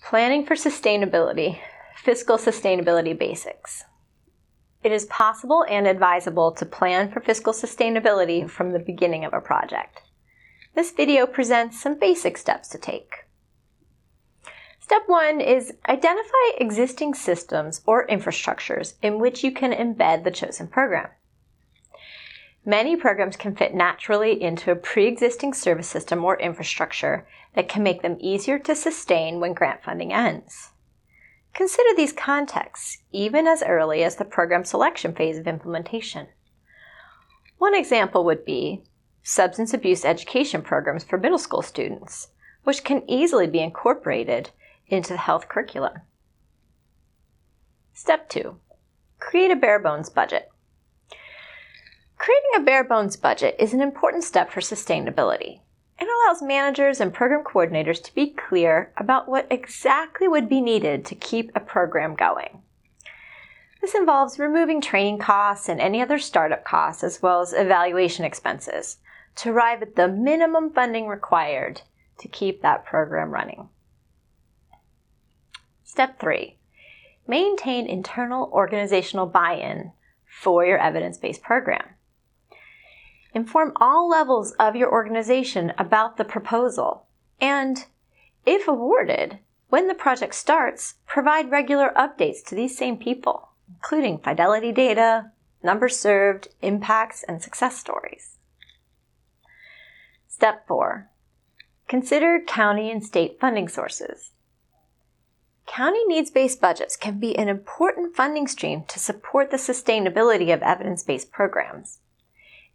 Planning for sustainability, fiscal sustainability basics. It is possible and advisable to plan for fiscal sustainability from the beginning of a project. This video presents some basic steps to take. Step 1 is identify existing systems or infrastructures in which you can embed the chosen program. Many programs can fit naturally into a pre-existing service system or infrastructure that can make them easier to sustain when grant funding ends. Consider these contexts, even as early as the program selection phase of implementation. One example would be substance abuse education programs for middle school students, which can easily be incorporated into the health curriculum. Step 2. Create a bare bones budget. Creating a bare bones budget is an important step for sustainability. It allows managers and program coordinators to be clear about what exactly would be needed to keep a program going. This involves removing training costs and any other startup costs, as well as evaluation expenses, to arrive at the minimum funding required to keep that program running. Step 3. Maintain internal organizational buy-in for your evidence-based program. Inform all levels of your organization about the proposal, and, if awarded, when the project starts, provide regular updates to these same people, including fidelity data, numbers served, impacts, and success stories. Step 4. Consider county and state funding sources. County needs-based budgets can be an important funding stream to support the sustainability of evidence-based programs.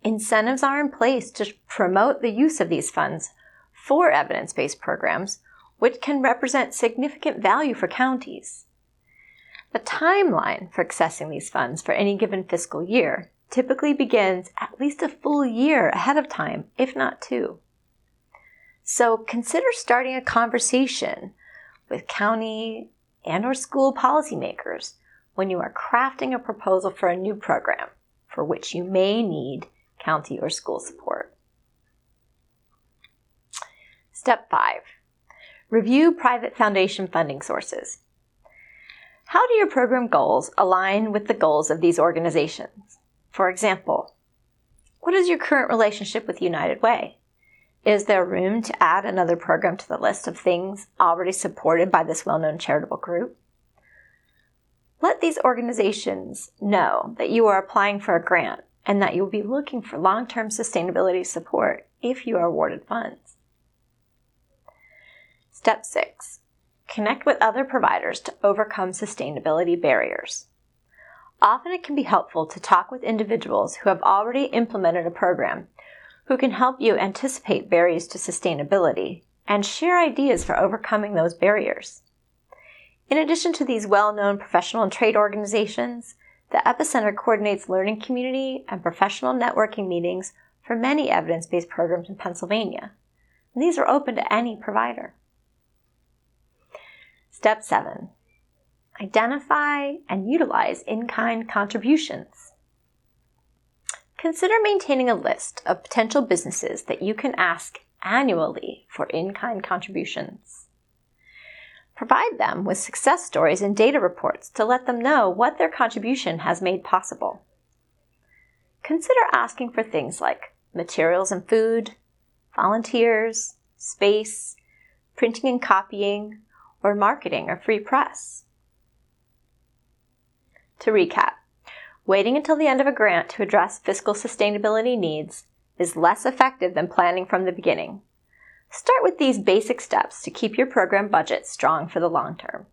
Incentives are in place to promote the use of these funds for evidence-based programs, which can represent significant value for counties. The timeline for accessing these funds for any given fiscal year typically begins at least a full year ahead of time, if not 2. So consider starting a conversation with county and/or school policymakers when you are crafting a proposal for a new program for which you may need county or school support. Step 5. Review private foundation funding sources. How do your program goals align with the goals of these organizations? For example, what is your current relationship with United Way? Is there room to add another program to the list of things already supported by this well-known charitable group? Let these organizations know that you are applying for a grant and that you will be looking for long-term sustainability support if you are awarded funds. Step 6. Connect with other providers to overcome sustainability barriers. Often it can be helpful to talk with individuals who have already implemented a program who can help you anticipate barriers to sustainability and share ideas for overcoming those barriers. In addition to these well-known professional and trade organizations, the Epicenter coordinates learning community and professional networking meetings for many evidence-based programs in Pennsylvania. And these are open to any provider. Step 7. Identify and utilize in-kind contributions. Consider maintaining a list of potential businesses that you can ask annually for in-kind contributions. Provide them with success stories and data reports to let them know what their contribution has made possible. Consider asking for things like materials and food, volunteers, space, printing and copying, or marketing or free press. To recap, waiting until the end of a grant to address fiscal sustainability needs is less effective than planning from the beginning. Start with these basic steps to keep your program budget strong for the long term.